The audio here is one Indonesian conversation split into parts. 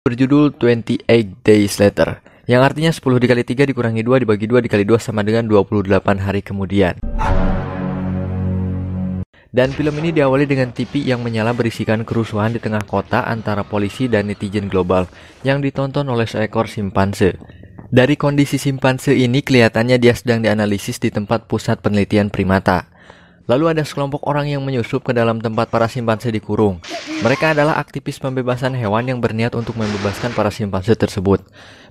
berjudul 28 Days Later, yang artinya 10 dikali 3 dikurangi 2 dibagi 2 dikali 2 sama dengan 28 hari kemudian. Dan film ini diawali dengan TV yang menyala berisikan kerusuhan di tengah kota antara polisi dan netizen global yang ditonton oleh seekor simpanse. Dari kondisi simpanse ini kelihatannya dia sedang dianalisis di tempat pusat penelitian primata. Lalu ada sekelompok orang yang menyusup ke dalam tempat para simpanse dikurung. Mereka adalah aktivis pembebasan hewan yang berniat untuk membebaskan para simpanse tersebut.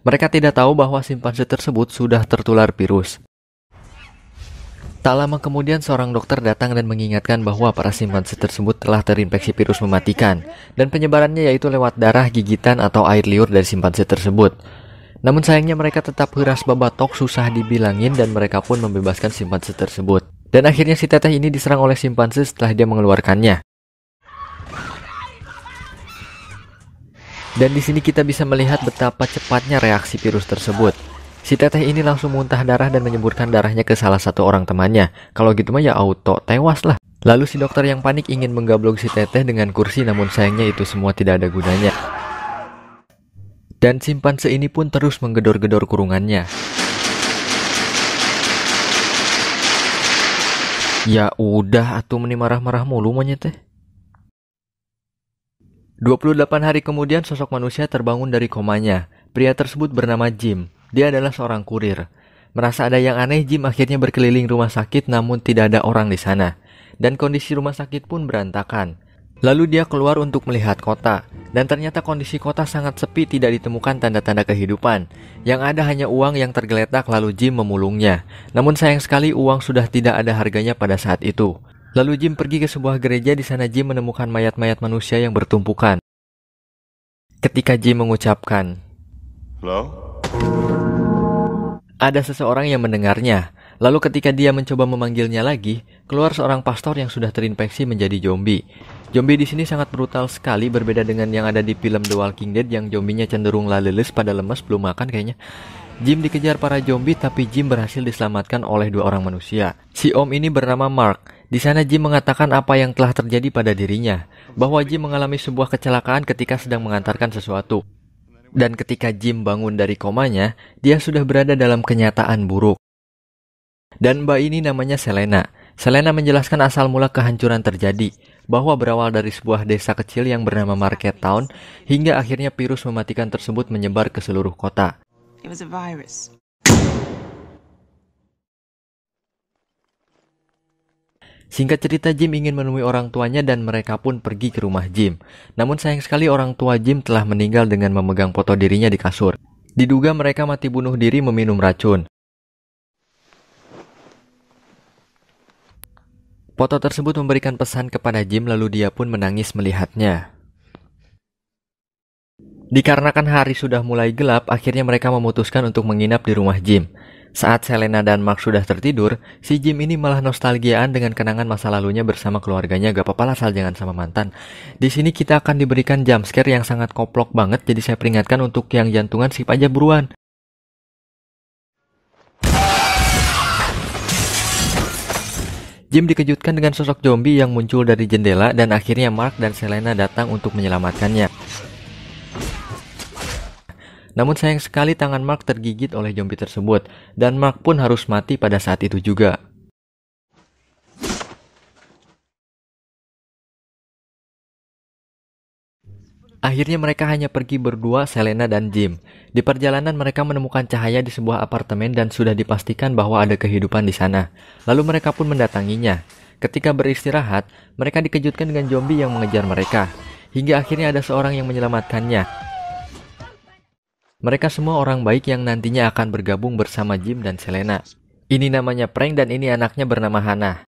Mereka tidak tahu bahwa simpanse tersebut sudah tertular virus. Tak lama kemudian seorang dokter datang dan mengingatkan bahwa para simpanse tersebut telah terinfeksi virus mematikan, dan penyebarannya yaitu lewat darah, gigitan, atau air liur dari simpanse tersebut. Namun sayangnya mereka tetap keras babatok, susah dibilangin, dan mereka pun membebaskan simpanse tersebut. Dan akhirnya si teteh ini diserang oleh simpanse setelah dia mengeluarkannya. Dan di sini kita bisa melihat betapa cepatnya reaksi virus tersebut. Si teteh ini langsung muntah darah dan menyemburkan darahnya ke salah satu orang temannya. Kalau gitu mah ya auto tewas lah. Lalu si dokter yang panik ingin menggablok si teteh dengan kursi, namun sayangnya itu semua tidak ada gunanya. Dan simpanse ini pun terus menggedor-gedor kurungannya. Ya udah atuh meni marah-marah mulu monyet teh. 28 hari kemudian sosok manusia terbangun dari komanya. Pria tersebut bernama Jim. Dia adalah seorang kurir. Merasa ada yang aneh, Jim akhirnya berkeliling rumah sakit namun tidak ada orang di sana. Dan kondisi rumah sakit pun berantakan. Lalu dia keluar untuk melihat kota. Dan ternyata kondisi kota sangat sepi, tidak ditemukan tanda-tanda kehidupan. Yang ada hanya uang yang tergeletak lalu Jim memulungnya. Namun sayang sekali uang sudah tidak ada harganya pada saat itu. Lalu Jim pergi ke sebuah gereja. Di sana Jim menemukan mayat-mayat manusia yang bertumpukan. Ketika Jim mengucapkan, "Halo?" ada seseorang yang mendengarnya. Lalu ketika dia mencoba memanggilnya lagi, keluar seorang pastor yang sudah terinfeksi menjadi zombie. Zombie di sini sangat brutal sekali, berbeda dengan yang ada di film The Walking Dead yang zombinya cenderung laleles pada lemas belum makan kayaknya. Jim dikejar para zombie tapi Jim berhasil diselamatkan oleh 2 orang manusia. Si om ini bernama Mark. Di sana Jim mengatakan apa yang telah terjadi pada dirinya, bahwa Jim mengalami sebuah kecelakaan ketika sedang mengantarkan sesuatu. Dan ketika Jim bangun dari komanya, dia sudah berada dalam kenyataan buruk. Dan mbak ini namanya Selena. Selena menjelaskan asal mula kehancuran terjadi, bahwa berawal dari sebuah desa kecil yang bernama Market Town, hingga akhirnya virus mematikan tersebut menyebar ke seluruh kota. It was a virus. Singkat cerita, Jim ingin menemui orang tuanya dan mereka pun pergi ke rumah Jim. Namun sayang sekali orang tua Jim telah meninggal dengan memegang foto dirinya di kasur. Diduga mereka mati bunuh diri meminum racun. Foto tersebut memberikan pesan kepada Jim lalu dia pun menangis melihatnya. Dikarenakan hari sudah mulai gelap, akhirnya mereka memutuskan untuk menginap di rumah Jim. Saat Selena dan Mark sudah tertidur, si Jim ini malah nostalgiaan dengan kenangan masa lalunya bersama keluarganya. Gak apa-apa lah asal jangan sama mantan. Di sini kita akan diberikan jump scare yang sangat koplok banget, jadi saya peringatkan untuk yang jantungan skip aja buruan. Jim dikejutkan dengan sosok zombie yang muncul dari jendela dan akhirnya Mark dan Selena datang untuk menyelamatkannya. Namun sayang sekali tangan Mark tergigit oleh zombie tersebut, dan Mark pun harus mati pada saat itu juga. Akhirnya mereka hanya pergi berdua, Selena dan Jim. Di perjalanan mereka menemukan cahaya di sebuah apartemen dan sudah dipastikan bahwa ada kehidupan di sana. Lalu mereka pun mendatanginya. Ketika beristirahat, mereka dikejutkan dengan zombie yang mengejar mereka. Hingga akhirnya ada seorang yang menyelamatkannya. Mereka semua orang baik yang nantinya akan bergabung bersama Jim dan Selena. Ini namanya prank dan ini anaknya bernama Hannah.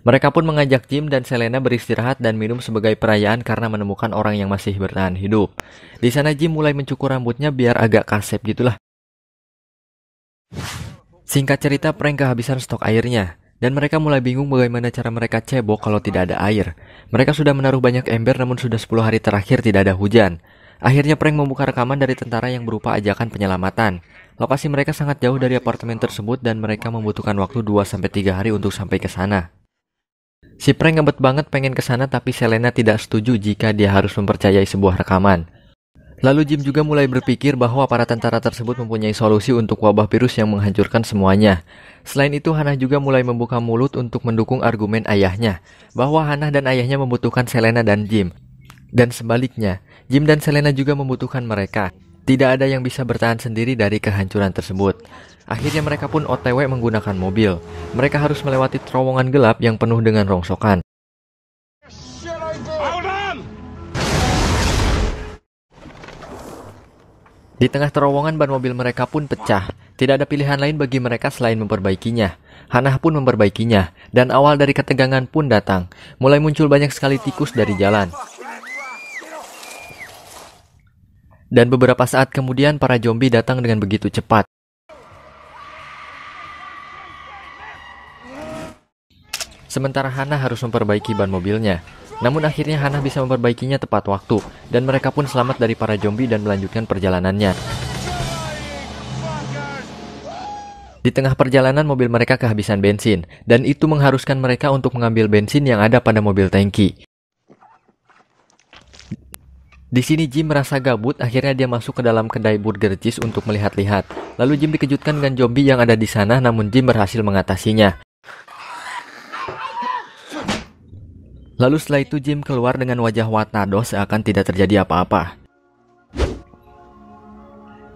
Mereka pun mengajak Jim dan Selena beristirahat dan minum sebagai perayaan karena menemukan orang yang masih bertahan hidup. Di sana Jim mulai mencukur rambutnya biar agak kasep gitulah. Singkat cerita, prank kehabisan stok airnya. Dan mereka mulai bingung bagaimana cara mereka cebok kalau tidak ada air. Mereka sudah menaruh banyak ember namun sudah 10 hari terakhir tidak ada hujan. Akhirnya prank membuka rekaman dari tentara yang berupa ajakan penyelamatan. Lokasi mereka sangat jauh dari apartemen tersebut dan mereka membutuhkan waktu 2-3 hari untuk sampai ke sana. Si prank ngebet banget pengen ke sana tapi Selena tidak setuju jika dia harus mempercayai sebuah rekaman. Lalu Jim juga mulai berpikir bahwa para tentara tersebut mempunyai solusi untuk wabah virus yang menghancurkan semuanya. Selain itu, Hannah juga mulai membuka mulut untuk mendukung argumen ayahnya, bahwa Hannah dan ayahnya membutuhkan Selena dan Jim. Dan sebaliknya, Jim dan Selena juga membutuhkan mereka. Tidak ada yang bisa bertahan sendiri dari kehancuran tersebut. Akhirnya mereka pun OTW menggunakan mobil. Mereka harus melewati terowongan gelap yang penuh dengan rongsokan. Di tengah terowongan ban mobil mereka pun pecah. Tidak ada pilihan lain bagi mereka selain memperbaikinya. Hannah pun memperbaikinya, dan awal dari ketegangan pun datang. Mulai muncul banyak sekali tikus dari jalan. Dan beberapa saat kemudian para zombie datang dengan begitu cepat. Sementara Hannah harus memperbaiki ban mobilnya. Namun akhirnya Hannah bisa memperbaikinya tepat waktu, dan mereka pun selamat dari para zombie dan melanjutkan perjalanannya. Di tengah perjalanan mobil mereka kehabisan bensin, dan itu mengharuskan mereka untuk mengambil bensin yang ada pada mobil tangki. Di sini Jim merasa gabut, akhirnya dia masuk ke dalam kedai burger cheese untuk melihat-lihat. Lalu Jim dikejutkan dengan zombie yang ada di sana, namun Jim berhasil mengatasinya. Lalu setelah itu Jim keluar dengan wajah watnado seakan tidak terjadi apa-apa.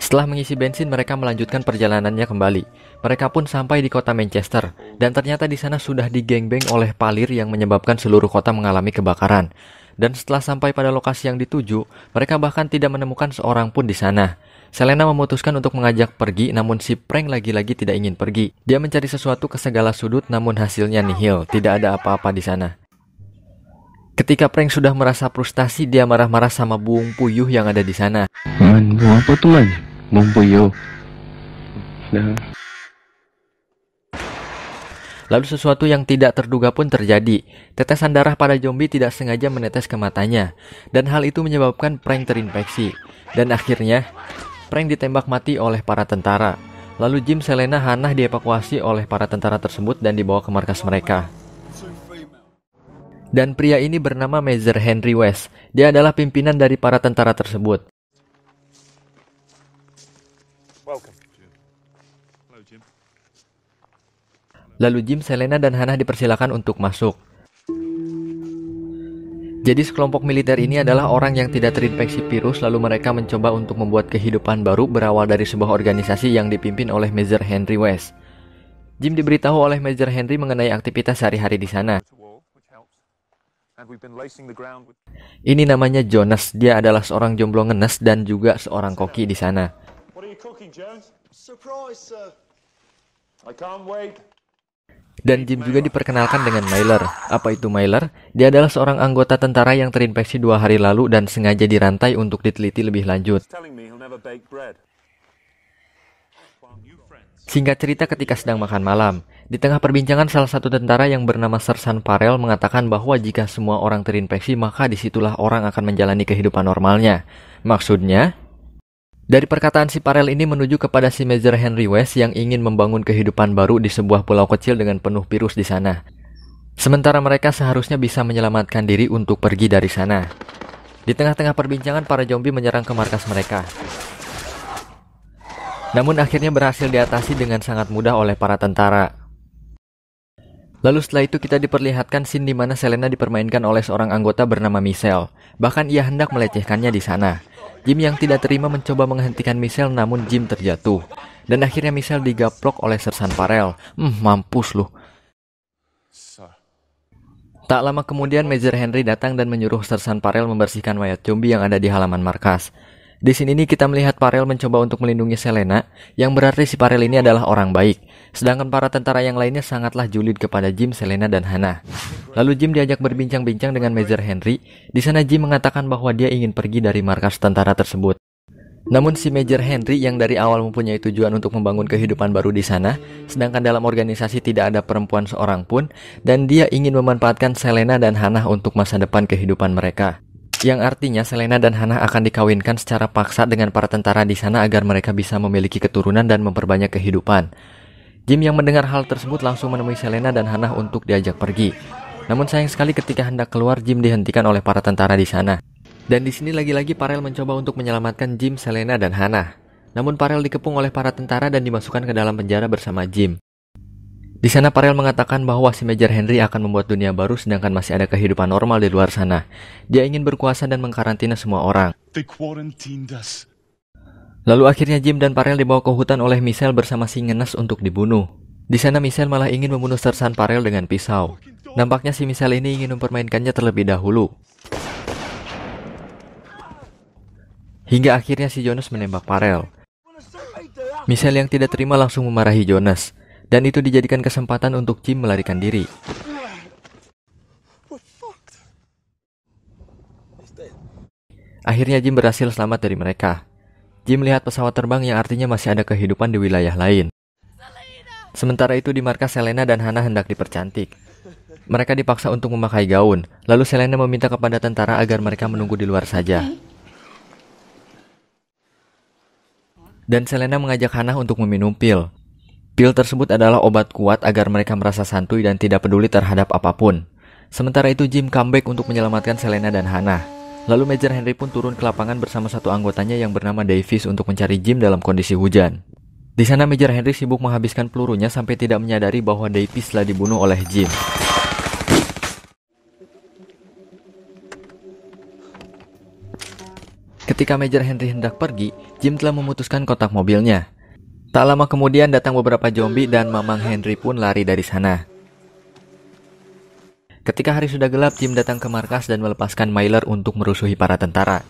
Setelah mengisi bensin, mereka melanjutkan perjalanannya kembali. Mereka pun sampai di kota Manchester, dan ternyata di sana sudah digengbeng oleh palir yang menyebabkan seluruh kota mengalami kebakaran. Dan setelah sampai pada lokasi yang dituju, mereka bahkan tidak menemukan seorang pun di sana. Selena memutuskan untuk mengajak pergi, namun si Frank lagi-lagi tidak ingin pergi. Dia mencari sesuatu ke segala sudut, namun hasilnya nihil, tidak ada apa-apa di sana. Ketika Frank sudah merasa frustasi, dia marah-marah sama Buung Puyuh yang ada di sana. Man, buang apa tuh man? Buung Puyuh. Nah. Lalu sesuatu yang tidak terduga pun terjadi. Tetesan darah pada zombie tidak sengaja menetes ke matanya. Dan hal itu menyebabkan Frank terinfeksi. Dan akhirnya, Frank ditembak mati oleh para tentara. Lalu Jim, Selena, Hannah dievakuasi oleh para tentara tersebut dan dibawa ke markas mereka. Dan pria ini bernama Major Henry West. Dia adalah pimpinan dari para tentara tersebut. Lalu Jim, Selena, dan Hannah dipersilakan untuk masuk. Jadi sekelompok militer ini adalah orang yang tidak terinfeksi virus, lalu mereka mencoba untuk membuat kehidupan baru berawal dari sebuah organisasi yang dipimpin oleh Major Henry West. Jim diberitahu oleh Major Henry mengenai aktivitas sehari-hari di sana. Ini namanya Jonas, dia adalah seorang jomblo ngenes dan juga seorang koki di sana. Dan Jim juga diperkenalkan dengan Myler. Apa itu Myler? Dia adalah seorang anggota tentara yang terinfeksi 2 hari lalu dan sengaja dirantai untuk diteliti lebih lanjut. Singkat cerita, ketika sedang makan malam, di tengah perbincangan salah satu tentara yang bernama Sersan Farrell mengatakan bahwa jika semua orang terinfeksi, maka disitulah orang akan menjalani kehidupan normalnya. Maksudnya, dari perkataan si Farrell ini menuju kepada si Major Henry West yang ingin membangun kehidupan baru di sebuah pulau kecil dengan penuh virus di sana. Sementara mereka seharusnya bisa menyelamatkan diri untuk pergi dari sana. Di tengah-tengah perbincangan, para zombie menyerang ke markas mereka. Namun akhirnya berhasil diatasi dengan sangat mudah oleh para tentara. Lalu setelah itu kita diperlihatkan scene di mana Selena dipermainkan oleh seorang anggota bernama Michelle. Bahkan ia hendak melecehkannya di sana. Jim yang tidak terima mencoba menghentikan Michelle, namun Jim terjatuh. Dan akhirnya Michelle digaplok oleh Sersan Farrell. Mampus lu. Tak lama kemudian Major Henry datang dan menyuruh Sersan Farrell membersihkan mayat zombie yang ada di halaman markas. Di sini nih kita melihat Farrell mencoba untuk melindungi Selena, yang berarti si Farrell ini adalah orang baik. Sedangkan para tentara yang lainnya sangatlah julid kepada Jim, Selena, dan Hannah. Lalu Jim diajak berbincang-bincang dengan Major Henry. Di sana Jim mengatakan bahwa dia ingin pergi dari markas tentara tersebut. Namun si Major Henry yang dari awal mempunyai tujuan untuk membangun kehidupan baru di sana, sedangkan dalam organisasi tidak ada perempuan seorang pun, dan dia ingin memanfaatkan Selena dan Hannah untuk masa depan kehidupan mereka. Yang artinya Selena dan Hannah akan dikawinkan secara paksa dengan para tentara di sana agar mereka bisa memiliki keturunan dan memperbanyak kehidupan. Jim yang mendengar hal tersebut langsung menemui Selena dan Hannah untuk diajak pergi. Namun sayang sekali ketika hendak keluar, Jim dihentikan oleh para tentara di sana. Dan di sini lagi-lagi Parel mencoba untuk menyelamatkan Jim, Selena, dan Hannah. Namun Parel dikepung oleh para tentara dan dimasukkan ke dalam penjara bersama Jim. Di sana Parel mengatakan bahwa si Major Henry akan membuat dunia baru sedangkan masih ada kehidupan normal di luar sana. Dia ingin berkuasa dan mengkarantina semua orang. Lalu akhirnya Jim dan Parel dibawa ke hutan oleh Michelle bersama si ngenes untuk dibunuh. Di sana Michelle malah ingin membunuh sersan Parel dengan pisau. Nampaknya si Michelle ini ingin mempermainkannya terlebih dahulu. Hingga akhirnya si Jonas menembak Parel. Michelle yang tidak terima langsung memarahi Jonas. Dan itu dijadikan kesempatan untuk Jim melarikan diri. Akhirnya Jim berhasil selamat dari mereka. Jim melihat pesawat terbang yang artinya masih ada kehidupan di wilayah lain. Sementara itu di markas Selena dan Hannah hendak dipercantik. Mereka dipaksa untuk memakai gaun. Lalu Selena meminta kepada tentara agar mereka menunggu di luar saja. Dan Selena mengajak Hannah untuk meminum pil. Pil tersebut adalah obat kuat agar mereka merasa santuy dan tidak peduli terhadap apapun. Sementara itu Jim comeback untuk menyelamatkan Selena dan Hannah. Lalu Major Henry pun turun ke lapangan bersama satu anggotanya yang bernama Davis untuk mencari Jim dalam kondisi hujan. Di sana Major Henry sibuk menghabiskan pelurunya sampai tidak menyadari bahwa Davis telah dibunuh oleh Jim. Ketika Major Henry hendak pergi, Jim telah memutuskan kotak mobilnya. Tak lama kemudian datang beberapa zombie dan Mamang Henry pun lari dari sana. Ketika hari sudah gelap, Jim datang ke markas dan melepaskan Myler untuk merusuhi para tentara.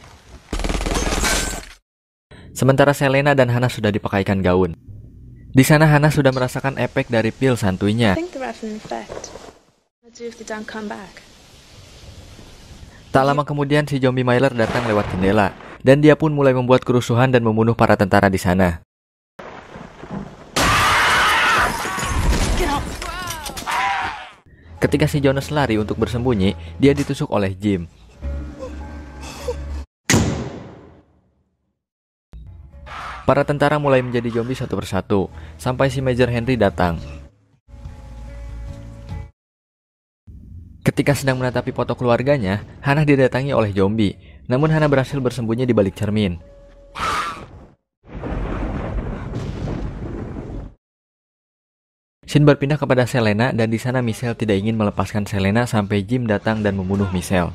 Sementara Selena dan Hannah sudah dipakaikan gaun. Di sana Hannah sudah merasakan efek dari pil santuinya. Tak lama kemudian si zombie Myler datang lewat jendela. Dan dia pun mulai membuat kerusuhan dan membunuh para tentara di sana. Ketika si Jonas lari untuk bersembunyi, dia ditusuk oleh Jim. Para tentara mulai menjadi zombie satu persatu, sampai si Major Henry datang. Ketika sedang menatapi foto keluarganya, Hannah didatangi oleh zombie. Namun Hannah berhasil bersembunyi di balik cermin. Scene berpindah kepada Selena dan di sana Michelle tidak ingin melepaskan Selena sampai Jim datang dan membunuh Michelle.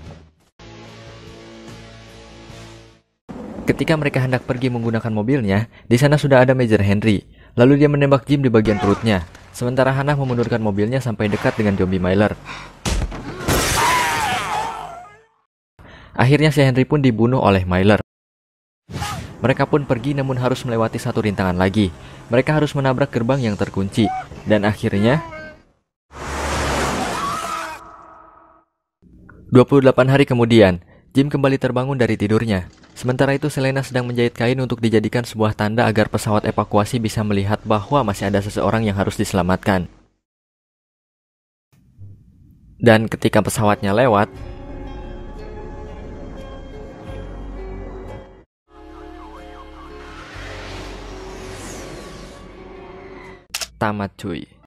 Ketika mereka hendak pergi menggunakan mobilnya, di sana sudah ada Major Henry. Lalu dia menembak Jim di bagian perutnya. Sementara Hannah memundurkan mobilnya sampai dekat dengan zombie Myler. Akhirnya si Henry pun dibunuh oleh Myler. Mereka pun pergi namun harus melewati satu rintangan lagi. Mereka harus menabrak gerbang yang terkunci. Dan akhirnya 28 hari kemudian, Jim kembali terbangun dari tidurnya. Sementara itu Selena sedang menjahit kain untuk dijadikan sebuah tanda agar pesawat evakuasi bisa melihat bahwa masih ada seseorang yang harus diselamatkan. Dan ketika pesawatnya lewat, tamat cuy.